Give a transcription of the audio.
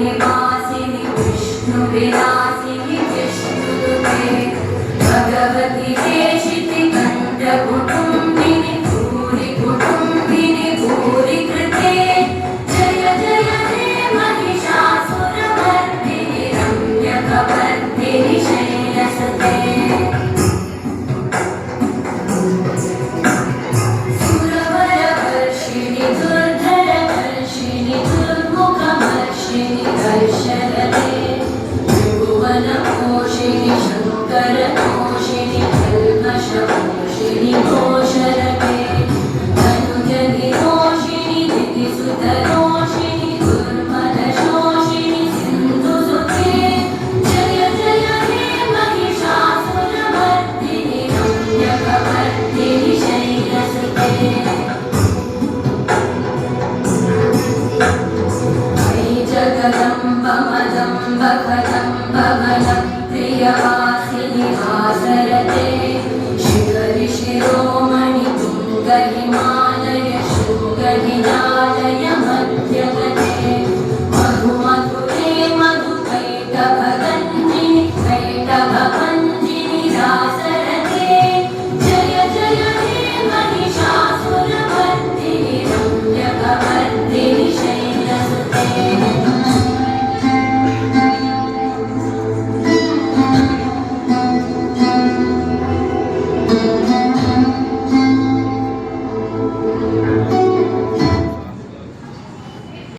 निवासिनि विष्णुविलासिनि विष्णुदुते भगवति देशिति कण्ठकुटुम्बिनि भूरि कुटुम्बिनि भूरि कृते जय जय हे महिषासुरमर्दिनि रम्यकवर्दिनि शैलसुते सुरवरवर्षिणि दुर्धरवर्षिणि दुर्मुखवर्षिणि दर्शनदे त्रिभुवनपोषिणि शङ्करतोषिणि कल्मषपोषिणि घोषरते धनुजनिरोषिणि दितिसुतरोषिणि दुर्मदशोषिणि सिन्धुसुते जय जय हे महिषासुरमर्दिनि रम्यकवर्दिनि शैलसुते जगदम्ब मदम्ब कदम्ब बलप्रिया